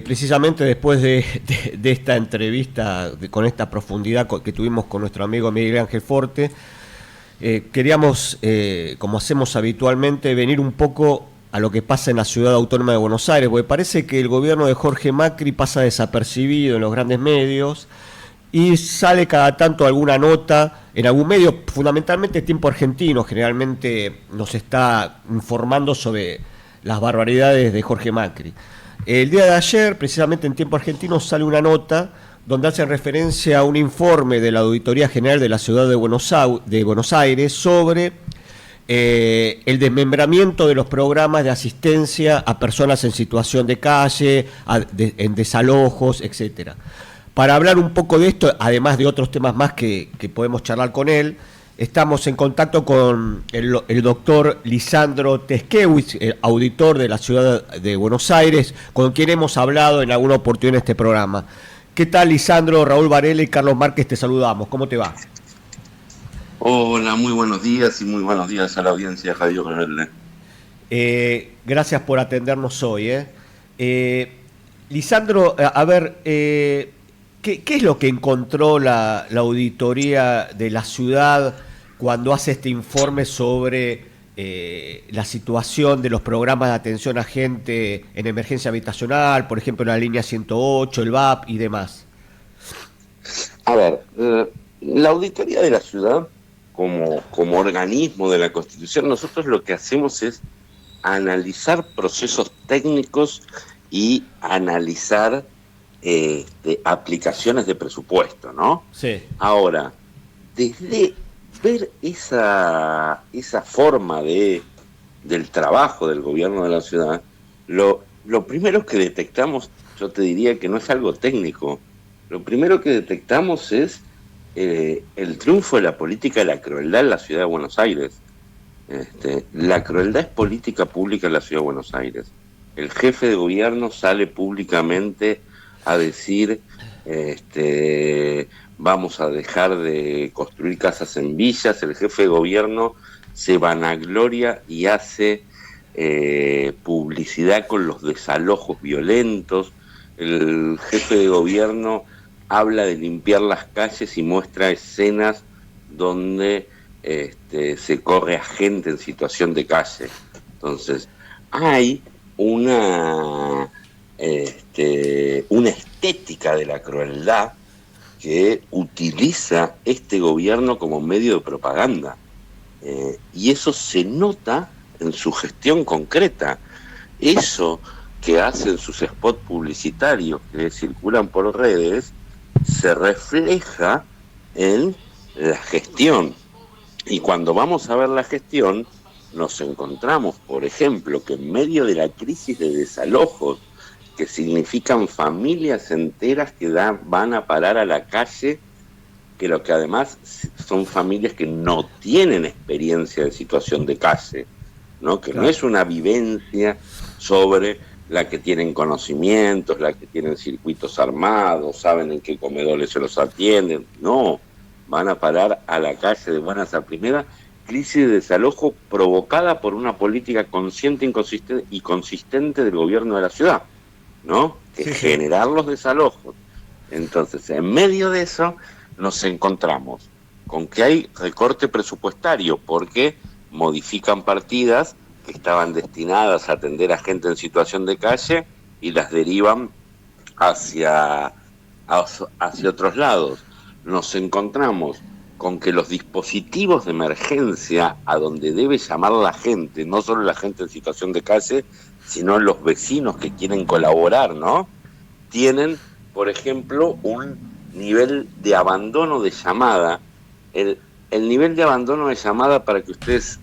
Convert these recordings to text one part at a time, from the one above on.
Precisamente después de esta entrevista, con esta profundidad que tuvimos con nuestro amigo Miguel Ángel Forte, queríamos, como hacemos habitualmente, venir un poco a lo que pasa en la ciudad autónoma de Buenos Aires, porque parece que el gobierno de Jorge Macri pasa desapercibido en los grandes medios y sale cada tanto alguna nota en algún medio, fundamentalmente Tiempo Argentino, generalmente nos está informando sobre las barbaridades de Jorge Macri. El día de ayer, precisamente en Tiempo Argentino, sale una nota donde hace referencia a un informe de la Auditoría General de la Ciudad de Buenos Aires sobre el desmembramiento de los programas de asistencia a personas en situación de calle, en desalojos, etcétera. Para hablar un poco de esto, además de otros temas más que podemos charlar con él, estamos en contacto con el doctor Lisandro Teschewitz, el auditor de la ciudad de Buenos Aires, con quien hemos hablado en alguna oportunidad en este programa. ¿Qué tal, Lisandro? Raúl Varela y Carlos Márquez te saludamos. ¿Cómo te va? Hola, muy buenos días y muy buenos días a la audiencia de Radio Rebelde. Gracias por atendernos hoy. Lisandro, a ver, ¿qué es lo que encontró la auditoría de la ciudad cuando hace este informe sobre la situación de los programas de atención a gente en emergencia habitacional, por ejemplo, la línea 108, el VAP y demás? A ver, la auditoría de la ciudad, como organismo de la Constitución, nosotros lo que hacemos es analizar procesos técnicos y analizar aplicaciones de presupuesto, ¿no? Sí. Ahora, desde ver esa forma del trabajo del gobierno de la ciudad, lo primero que detectamos, yo te diría que no es algo técnico, lo primero que detectamos es el triunfo de la política de la crueldad en la ciudad de Buenos Aires. La crueldad es política pública en la ciudad de Buenos Aires. El jefe de gobierno sale públicamente a decir vamos a dejar de construir casas en villas. El jefe de gobierno se vanagloria y hace publicidad con los desalojos violentos. El jefe de gobierno habla de limpiar las calles y muestra escenas donde se corre a gente en situación de calle. Entonces, hay una estética de la crueldad que utiliza este gobierno como medio de propaganda. Y eso se nota en su gestión concreta. Eso que hacen sus spots publicitarios que circulan por redes se refleja en la gestión. Y cuando vamos a ver la gestión, nos encontramos, por ejemplo, que en medio de la crisis de desalojos, que significan familias enteras que van a parar a la calle, que lo que además son familias que no tienen experiencia de situación de calle, ¿no? Que claro, no es una vivencia sobre la que tienen conocimientos, la que tienen circuitos armados, saben en qué comedores se los atienden, no, van a parar a la calle de buenas a primeras. Crisis de desalojo provocada por una política consciente y consistente del gobierno de la ciudad, ¿no? Que sí, generar los desalojos. Entonces, en medio de eso, nos encontramos con que hay recorte presupuestario, porque modifican partidas que estaban destinadas a atender a gente en situación de calle y las derivan hacia otros lados. Nos encontramos con que los dispositivos de emergencia a donde debe llamar la gente, no solo la gente en situación de calle, sino los vecinos que quieren colaborar, ¿no? Tienen, por ejemplo, un nivel de abandono de llamada. El nivel de abandono de llamada, para que ustedes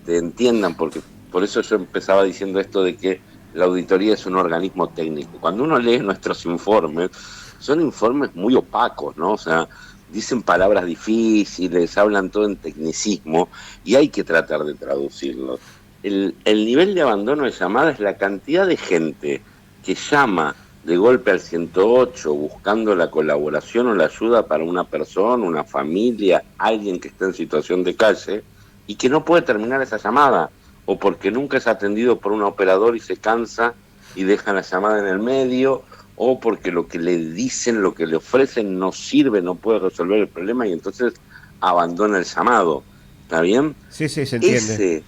entiendan, porque por eso yo empezaba diciendo esto de que la auditoría es un organismo técnico. Cuando uno lee nuestros informes, son informes muy opacos, ¿no? O sea, dicen palabras difíciles, hablan todo en tecnicismo y hay que tratar de traducirlos. El nivel de abandono de llamada es la cantidad de gente que llama de golpe al 108 buscando la colaboración o la ayuda para una persona, una familia, alguien que está en situación de calle y que no puede terminar esa llamada, o porque nunca es atendido por un operador y se cansa y dejan la llamada en el medio, o porque lo que le dicen, lo que le ofrecen no sirve, no puede resolver el problema y entonces abandona el llamado. ¿Está bien? Sí, sí, se entiende.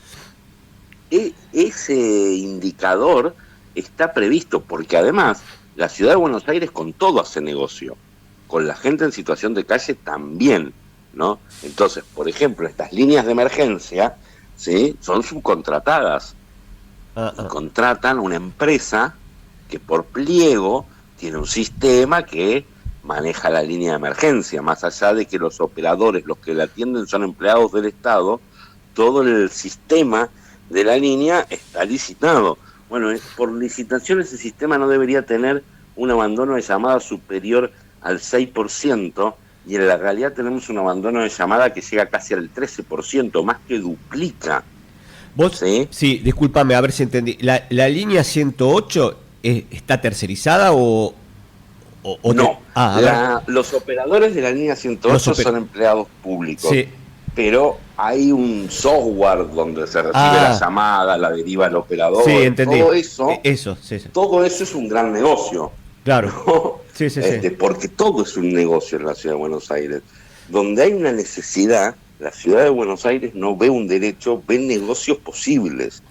Ese indicador está previsto porque además la ciudad de Buenos Aires con todo hace negocio, con la gente en situación de calle también, ¿no? Entonces, por ejemplo, estas líneas de emergencia, ¿sí?, son subcontratadas. Y contratan una empresa que por pliego tiene un sistema que maneja la línea de emergencia, más allá de que los operadores, los que la atienden son empleados del Estado, todo el sistema de la línea está licitado. Bueno, por licitación ese sistema no debería tener un abandono de llamada superior al 6%, y en la realidad tenemos un abandono de llamada que llega casi al 13%, más que duplica. ¿Vos? Sí, discúlpame, a ver si entendí. ¿La línea 108 está tercerizada o no? Los operadores de la línea 108 son empleados públicos. Sí. Pero hay un software donde se recibe la llamada, la deriva al operador. Sí, entendí. Todo eso es un gran negocio. Claro. ¿No? Sí. Porque todo es un negocio en la ciudad de Buenos Aires. Donde hay una necesidad, la ciudad de Buenos Aires no ve un derecho, ve negocios posibles.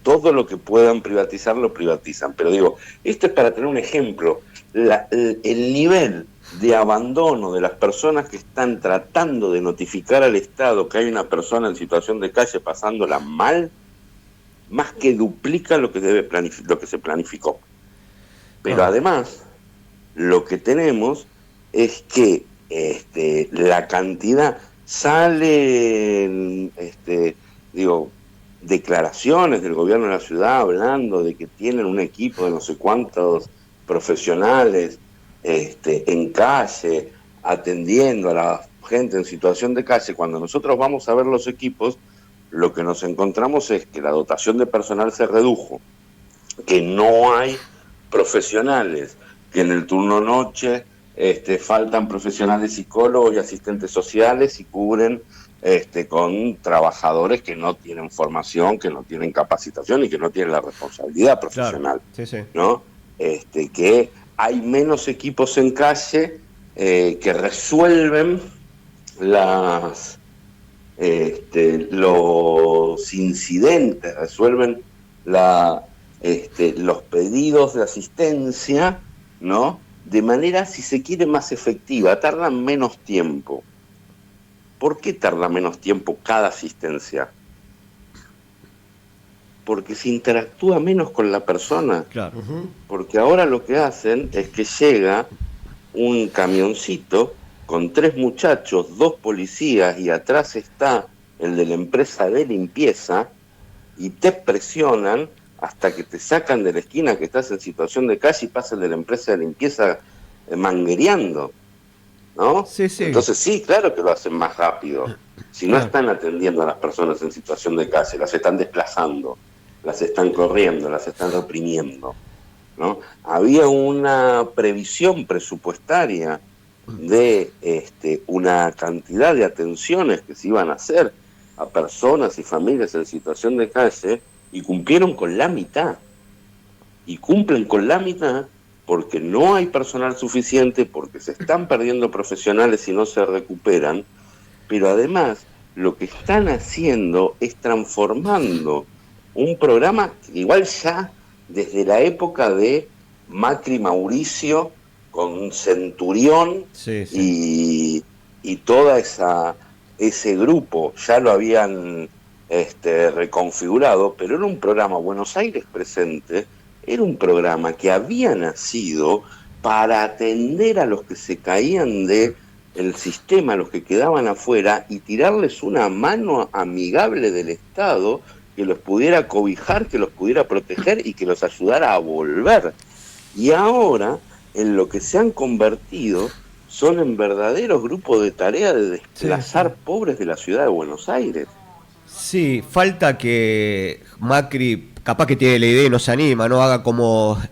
Todo lo que puedan privatizar lo privatizan. Pero digo, esto es para tener un ejemplo. El nivel de abandono de las personas que están tratando de notificar al Estado que hay una persona en situación de calle pasándola mal, más que duplica lo que se planificó. Pero además, lo que tenemos es que la cantidad salen, declaraciones del gobierno de la ciudad hablando de que tienen un equipo de no sé cuántos profesionales en calle, atendiendo a la gente en situación de calle. Cuando nosotros vamos a ver los equipos, lo que nos encontramos es que la dotación de personal se redujo, que no hay profesionales, que en el turno noche faltan profesionales psicólogos y asistentes sociales y cubren con trabajadores que no tienen formación, que no tienen capacitación y que no tienen la responsabilidad profesional. Claro. Sí. ¿No? Que hay menos equipos en calle que resuelven los incidentes, resuelven los pedidos de asistencia, ¿no?, de manera, si se quiere, más efectiva. Tardan menos tiempo. ¿Por qué tarda menos tiempo cada asistencia? Porque se interactúa menos con la persona. Claro. Porque ahora lo que hacen es que llega un camioncito con 3 muchachos, 2 policías, y atrás está el de la empresa de limpieza, y te presionan hasta que te sacan de la esquina que estás en situación de calle y pasa el de la empresa de limpieza manguereando, ¿no? Sí. Entonces sí, claro que lo hacen más rápido. Si no están atendiendo a las personas en situación de calle, las están desplazando, las están corriendo, las están reprimiendo, ¿no? Había una previsión presupuestaria de una cantidad de atenciones que se iban a hacer a personas y familias en situación de calle, y cumplieron con la mitad. Y cumplen con la mitad porque no hay personal suficiente, porque se están perdiendo profesionales y no se recuperan, pero además lo que están haciendo es transformando un programa que igual ya desde la época de Macri Mauricio con Centurión y toda ese grupo ya lo habían reconfigurado, pero era un programa, Buenos Aires Presente, era un programa que había nacido para atender a los que se caían del sistema, a los que quedaban afuera, y tirarles una mano amigable del Estado que los pudiera cobijar, que los pudiera proteger y que los ayudara a volver. Y ahora, en lo que se han convertido, son en verdaderos grupos de tarea de desplazar pobres de la ciudad de Buenos Aires. Sí, falta que Macri, capaz que tiene la idea y no se anima, no haga como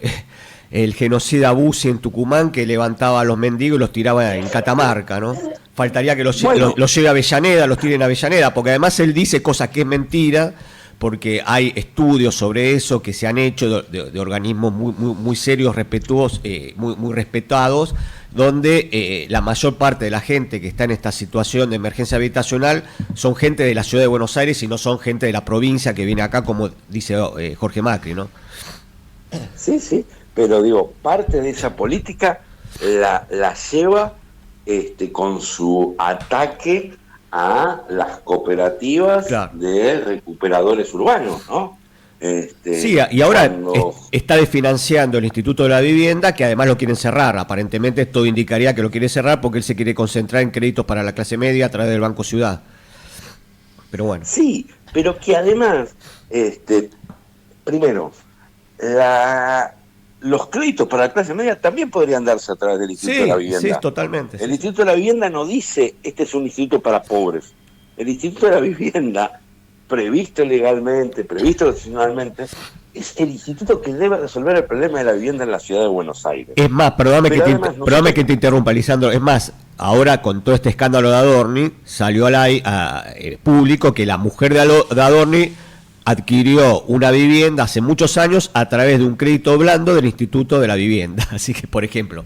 el genocida Bussi en Tucumán, que levantaba a los mendigos y los tiraba en Catamarca, ¿no? Faltaría que los lleve a Avellaneda, los tiren a Avellaneda, porque además él dice cosas que es mentira, porque hay estudios sobre eso que se han hecho de organismos muy serios, respetuosos, muy respetados, donde la mayor parte de la gente que está en esta situación de emergencia habitacional son gente de la ciudad de Buenos Aires y no son gente de la provincia que viene acá, como dice Jorge Macri, ¿no? Sí, sí, pero digo, parte de esa política la lleva con su ataque a las cooperativas, claro, de recuperadores urbanos, ¿no? Sí, y ahora está desfinanciando el Instituto de la Vivienda, que además lo quieren cerrar. Aparentemente todo indicaría que lo quiere cerrar porque él se quiere concentrar en créditos para la clase media a través del Banco Ciudad. Pero bueno. Sí, pero que además, primero, los créditos para la clase media también podrían darse a través del Instituto de la Vivienda. Sí, totalmente. El Instituto de la Vivienda no dice, este es un instituto para pobres. El Instituto de la Vivienda, previsto legalmente, previsto constitucionalmente, es el instituto que debe resolver el problema de la vivienda en la ciudad de Buenos Aires. Es más, perdóname que te interrumpa, Lisandro, es más, ahora con todo este escándalo de Adorni, salió público que la mujer de Adorni adquirió una vivienda hace muchos años a través de un crédito blando del Instituto de la Vivienda. Así que, por ejemplo.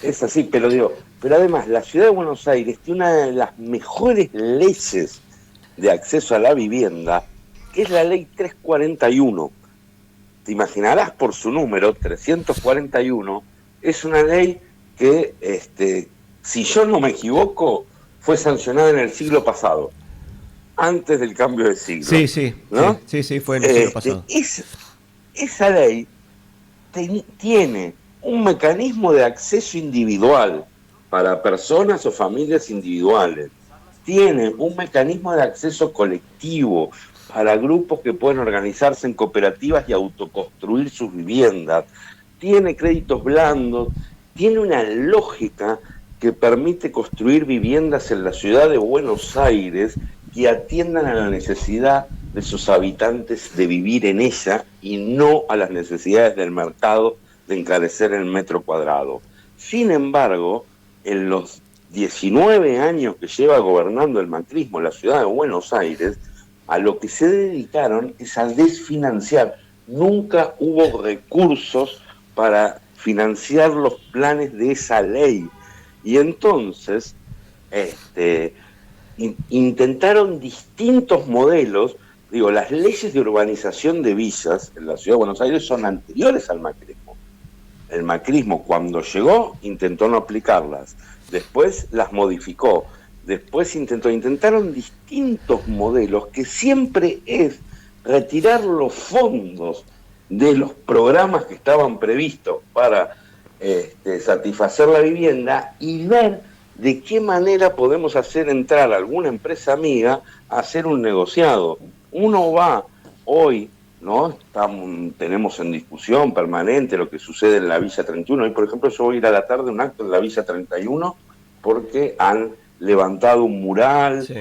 Es así, pero además la ciudad de Buenos Aires tiene una de las mejores leyes de acceso a la vivienda, que es la ley 341. Te imaginarás por su número, 341, es una ley que, si yo no me equivoco, fue sancionada en el siglo pasado, antes del cambio de siglo. Sí, ¿no? Sí, fue en el siglo pasado. Esa ley tiene un mecanismo de acceso individual para personas o familias individuales. Tiene un mecanismo de acceso colectivo para grupos que pueden organizarse en cooperativas y autoconstruir sus viviendas. Tiene créditos blandos, tiene una lógica que permite construir viviendas en la ciudad de Buenos Aires que atiendan a la necesidad de sus habitantes de vivir en ella y no a las necesidades del mercado de encarecer el metro cuadrado. Sin embargo, en los 19 años que lleva gobernando el macrismo en la ciudad de Buenos Aires, a lo que se dedicaron es a desfinanciar. Nunca hubo recursos para financiar los planes de esa ley. Y entonces, intentaron distintos modelos. Digo, las leyes de urbanización de villas en la ciudad de Buenos Aires son anteriores al macrismo. El macrismo, cuando llegó, intentó no aplicarlas. Después las modificó. Después intentaron distintos modelos, que siempre es retirar los fondos de los programas que estaban previstos para satisfacer la vivienda y ver de qué manera podemos hacer entrar a alguna empresa amiga a hacer un negociado. Uno va hoy, ¿no? Tenemos en discusión permanente lo que sucede en la Villa 31. Hoy, por ejemplo, yo voy a ir a la tarde a un acto en la Villa 31 porque han levantado un mural, sí,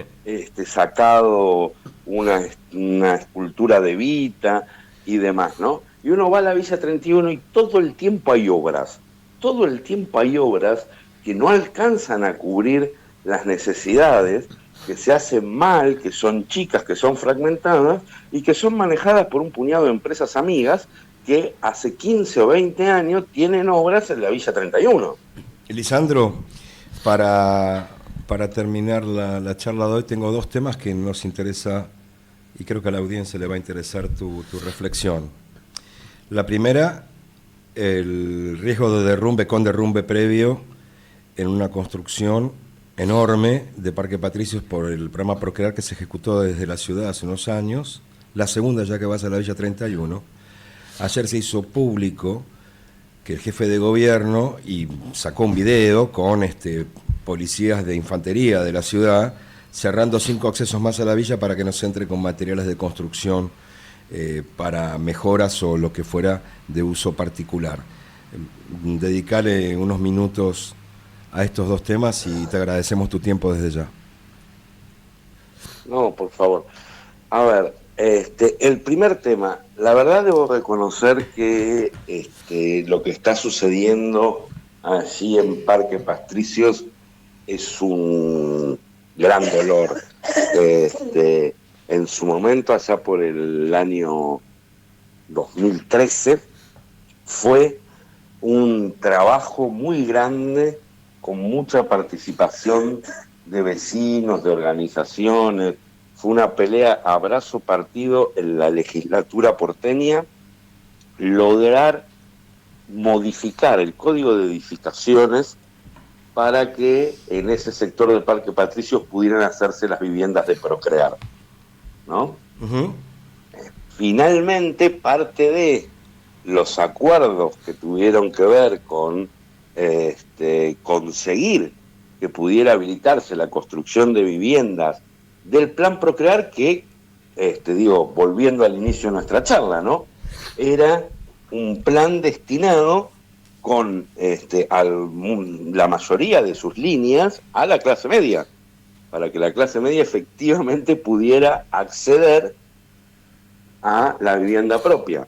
sacado una escultura de Evita y demás, ¿no? Y uno va a la Villa 31 y todo el tiempo hay obras que no alcanzan a cubrir las necesidades, que se hacen mal, que son chicas, que son fragmentadas y que son manejadas por un puñado de empresas amigas que hace 15 o 20 años tienen obras en la Villa 31. Lisandro, para terminar la charla de hoy, tengo dos temas que nos interesa y creo que a la audiencia le va a interesar tu reflexión. La primera, el riesgo de derrumbe con derrumbe previo en una construcción enorme de Parque Patricios por el programa Procrear que se ejecutó desde la ciudad hace unos años. La segunda, ya que vas a la Villa 31, ayer se hizo público que el jefe de gobierno y sacó un video con policías de infantería de la ciudad cerrando 5 accesos más a la villa para que no se entre con materiales de construcción para mejoras o lo que fuera de uso particular. Dedicale unos minutos a estos dos temas y te agradecemos tu tiempo desde ya. No, por favor. A ver, el primer tema, la verdad debo reconocer que lo que está sucediendo allí en Parque Patricios es un gran dolor. en su momento, allá por el año 2013, fue un trabajo muy grande, con mucha participación de vecinos, de organizaciones. Fue una pelea a brazo partido en la legislatura porteña, lograr modificar el código de edificaciones para que en ese sector del Parque Patricios pudieran hacerse las viviendas de Procrear, ¿no? Ujú. Finalmente, parte de los acuerdos que tuvieron que ver con conseguir que pudiera habilitarse la construcción de viviendas del plan Procrear, que, volviendo al inicio de nuestra charla, ¿no? Era un plan destinado con la mayoría de sus líneas a la clase media, para que la clase media efectivamente pudiera acceder a la vivienda propia.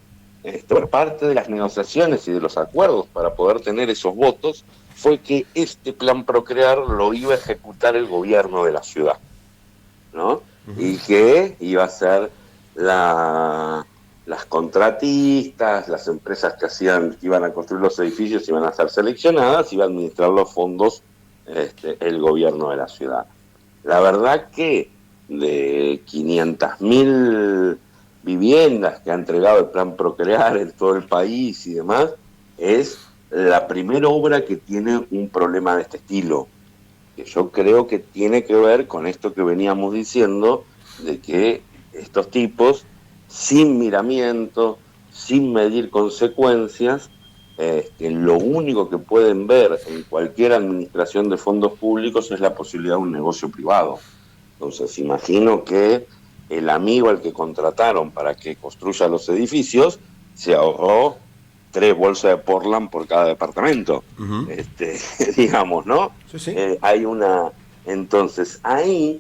Por parte de las negociaciones y de los acuerdos para poder tener esos votos fue que este plan Procrear lo iba a ejecutar el gobierno de la ciudad, ¿no? Uh-huh. Y que iba a ser las contratistas, las empresas que iban a construir los edificios iban a ser seleccionadas, iba a administrar los fondos el gobierno de la ciudad. La verdad que de 500.000 viviendas que ha entregado el plan Procrear en todo el país y demás, es la primera obra que tiene un problema de este estilo, que yo creo que tiene que ver con esto que veníamos diciendo, de que estos tipos, sin miramiento, sin medir consecuencias, lo único que pueden ver en cualquier administración de fondos públicos es la posibilidad de un negocio privado. Entonces imagino que el amigo al que contrataron para que construya los edificios se ahorró 3 bolsas de Portland por cada departamento. Uh-huh. Digamos, ¿no? Sí, sí. Entonces ahí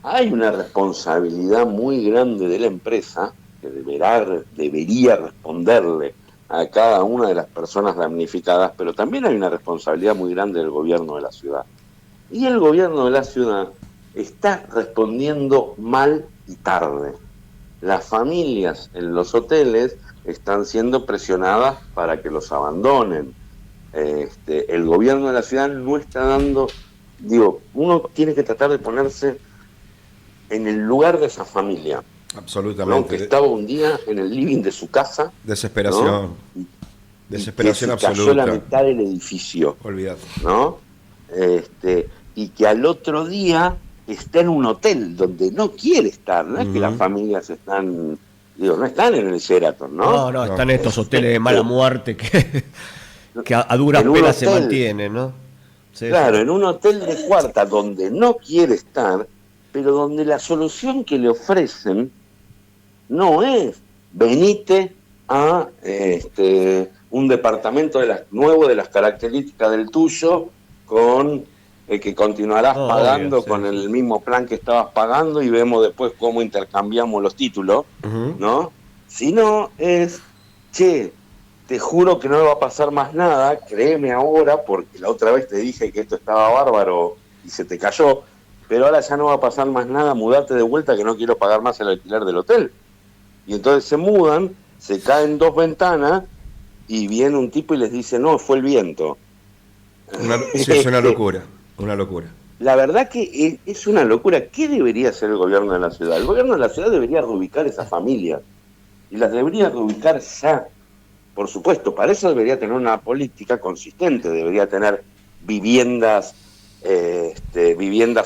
hay una responsabilidad muy grande de la empresa que debería responderle a cada una de las personas damnificadas, pero también hay una responsabilidad muy grande del gobierno de la ciudad. Y el gobierno de la ciudad está respondiendo mal y tarde. Las familias en los hoteles están siendo presionadas para que los abandonen. El gobierno de la ciudad no está dando... uno tiene que tratar de ponerse en el lugar de esa familia. Absolutamente. ¿No? Que estaba un día en el living de su casa. Desesperación. ¿No? Desesperación absoluta. Cayó la mitad del edificio. Olvídate. ¿No? Y que al otro día está en un hotel donde no quiere estar. No es que las familias están... no están en el Sheraton, ¿no? No, están estos hoteles de mala muerte que a duras penas se mantienen, ¿no? Sí, claro, sí. En un hotel de cuarta donde no quiere estar, pero donde la solución que le ofrecen no es venite a un departamento nuevo de las características del tuyo, con el que continuarás pagando con el mismo plan que estabas pagando y vemos después cómo intercambiamos los títulos, ¿no? Si no es, te juro que no va a pasar más nada, créeme ahora, porque la otra vez te dije que esto estaba bárbaro y se te cayó, pero ahora ya no va a pasar más nada, mudate de vuelta que no quiero pagar más el alquiler del hotel. Y entonces se mudan, se caen 2 ventanas y viene un tipo y les dice, no, fue el viento. Sí, es una locura, una locura. La verdad que es una locura. ¿Qué debería hacer el gobierno de la ciudad? El gobierno de la ciudad debería reubicar esas familias y las debería reubicar ya. Por supuesto, para eso debería tener una política consistente, debería tener viviendas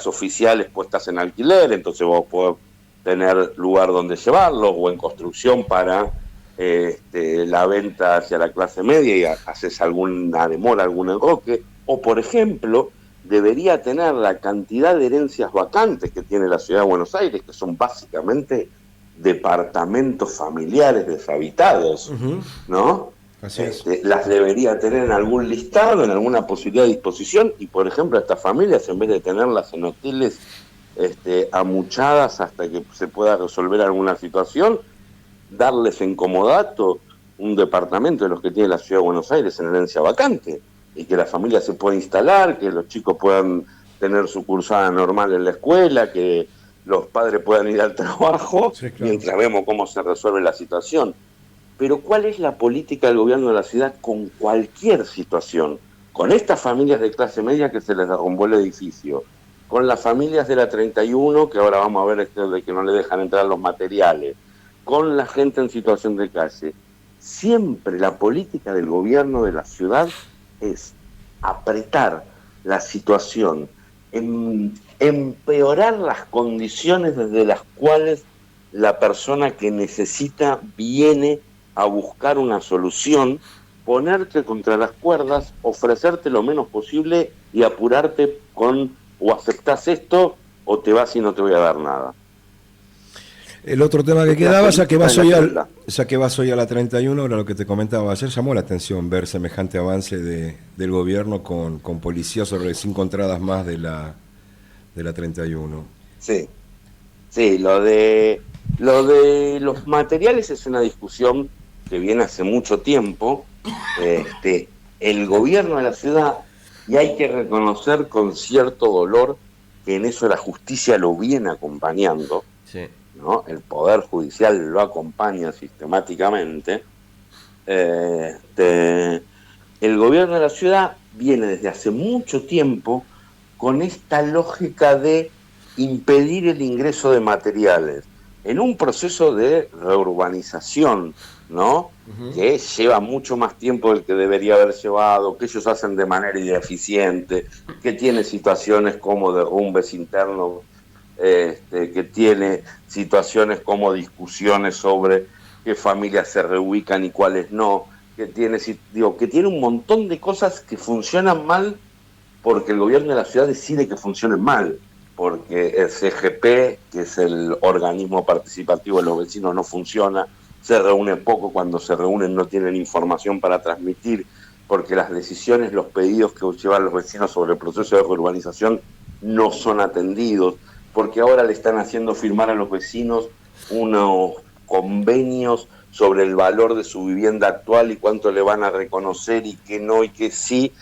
oficiales puestas en alquiler, entonces vos podés tener lugar donde llevarlos, o en construcción para la venta hacia la clase media y haces alguna demora, algún enroque, o por ejemplo, debería tener la cantidad de herencias vacantes que tiene la ciudad de Buenos Aires, que son básicamente departamentos familiares deshabitados, ¿no? Así es. Las debería tener en algún listado, en alguna posibilidad de disposición, y por ejemplo a estas familias, en vez de tenerlas en hoteles amuchadas hasta que se pueda resolver alguna situación, darles en comodato un departamento de los que tiene la ciudad de Buenos Aires en herencia vacante, y que la familia se pueda instalar, que los chicos puedan tener su cursada normal en la escuela, que los padres puedan ir al trabajo, Sí, claro. mientras vemos cómo se resuelve la situación. Pero ¿cuál es la política del gobierno de la ciudad con cualquier situación? Con estas familias de clase media que se les derrumbó el edificio, con las familias de la 31, que ahora vamos a ver esto de que no le dejan entrar los materiales, con la gente en situación de calle. Siempre la política del gobierno de la ciudad es apretar la situación, empeorar las condiciones desde las cuales la persona que necesita viene a buscar una solución, ponerte contra las cuerdas, ofrecerte lo menos posible y apurarte con o aceptás esto o te vas y no te voy a dar nada. El otro tema que Es la quedaba, ya que vas política hoy de la al, ciudad. ya que vas hoy a la 31, era lo que te comentaba ayer, llamó la atención ver semejante avance del gobierno con policías sobre 5 entradas más de la 31. Sí, sí, lo de los materiales es una discusión que viene hace mucho tiempo. El gobierno de la ciudad, y hay que reconocer con cierto dolor que en eso la justicia lo viene acompañando, Sí. ¿no? El Poder Judicial lo acompaña sistemáticamente. El gobierno de la ciudad viene desde hace mucho tiempo con esta lógica de impedir el ingreso de materiales en un proceso de reurbanización, ¿no? Que lleva mucho más tiempo del que debería haber llevado, que ellos hacen de manera ineficiente, que tiene situaciones como derrumbes internos, que tiene situaciones como discusiones sobre qué familias se reubican y cuáles no, que tiene un montón de cosas que funcionan mal porque el gobierno de la ciudad decide que funcionen mal, porque el CGP, que es el organismo participativo de los vecinos, no funciona, se reúne poco, cuando se reúnen no tienen información para transmitir, porque las decisiones, los pedidos que llevan los vecinos sobre el proceso de urbanización no son atendidos, porque ahora le están haciendo firmar a los vecinos unos convenios sobre el valor de su vivienda actual y cuánto le van a reconocer y que no y que sí,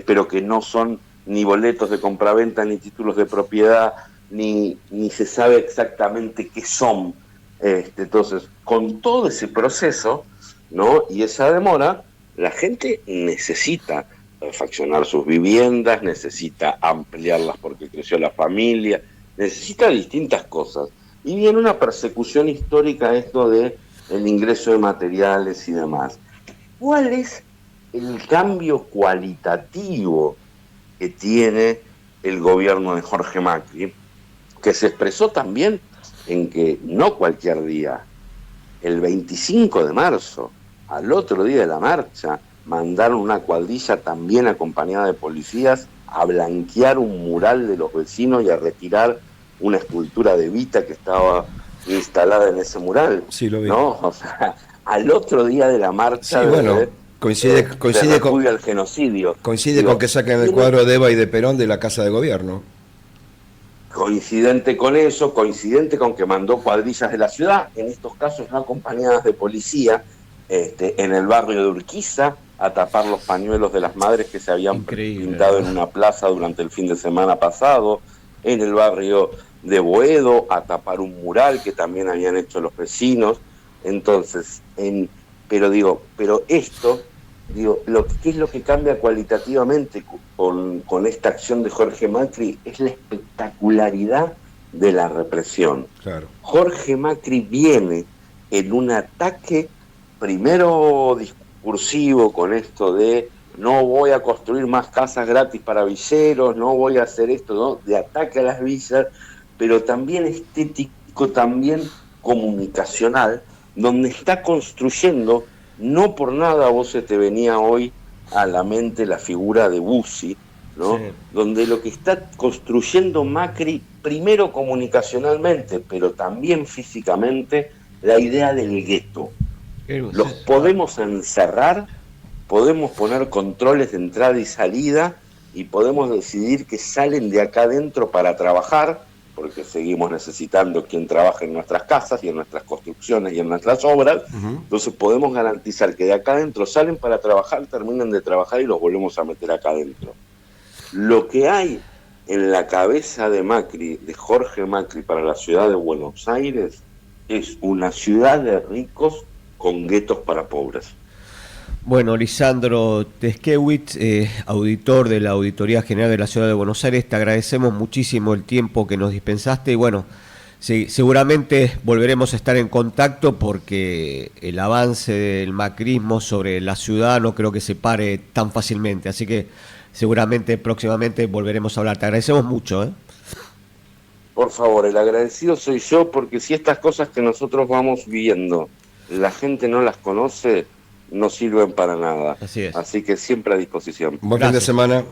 pero que no son ni boletos de compraventa, ni títulos de propiedad, ni se sabe exactamente qué son. Entonces, con todo ese proceso, ¿no? Y esa demora, la gente necesita refaccionar sus viviendas, necesita ampliarlas porque creció la familia, necesita distintas cosas. Y viene una persecución histórica esto de el ingreso de materiales y demás. ¿Cuál es el cambio cualitativo que tiene el gobierno de Jorge Macri, que se expresó también en que no cualquier día, el 25 de marzo, al otro día de la marcha, mandaron una cuadrilla también acompañada de policías a blanquear un mural de los vecinos y a retirar una escultura de Evita que estaba instalada en ese mural? Sí, lo vi. ¿No? O sea, al otro día de la marcha Sí, bueno, de repudio al genocidio. coincide con que saquen el cuadro de Eva y de Perón de la Casa de Gobierno. Coincidente con eso, coincidente con que mandó cuadrillas de la ciudad, en estos casos no acompañadas de policía, en el barrio de Urquiza, a tapar los pañuelos de las madres que se habían pintado en una plaza durante el fin de semana pasado, en el barrio de Boedo, a tapar un mural que también habían hecho los vecinos. Entonces, pero esto, ¿qué es lo que cambia cualitativamente con esta acción de Jorge Macri? Es la espectacularidad de la represión. Claro. Jorge Macri viene en un ataque, primero discursivo, con esto de no voy a construir más casas gratis para villeros, no voy a hacer esto, ¿no? De ataque a las villas, pero también estético, también comunicacional, donde está construyendo. No por nada a vos se te venía hoy a la mente la figura de Bussi, ¿no? Sí. Donde lo que está construyendo Macri, primero comunicacionalmente, pero también físicamente, la idea del gueto. Los podemos encerrar, podemos poner controles de entrada y salida y podemos decidir que salen de acá adentro para trabajar, porque seguimos necesitando quien trabaje en nuestras casas y en nuestras construcciones y en nuestras obras. Entonces podemos garantizar que de acá adentro salen para trabajar, terminan de trabajar y los volvemos a meter acá adentro. Lo que hay en la cabeza de Macri, de Jorge Macri, para la ciudad de Buenos Aires, es una ciudad de ricos con guetos para pobres. Bueno, Lisandro Teschewitz, auditor de la Auditoría General de la Ciudad de Buenos Aires, te agradecemos muchísimo el tiempo que nos dispensaste y bueno, sí, seguramente volveremos a estar en contacto porque el avance del macrismo sobre la ciudad no creo que se pare tan fácilmente, así que seguramente próximamente volveremos a hablar. Te agradecemos mucho, ¿eh? Por favor, el agradecido soy yo, porque si estas cosas que nosotros vamos viendo, la gente no las conoce, no sirven para nada. Así es. Así que siempre a disposición. Buen fin de semana.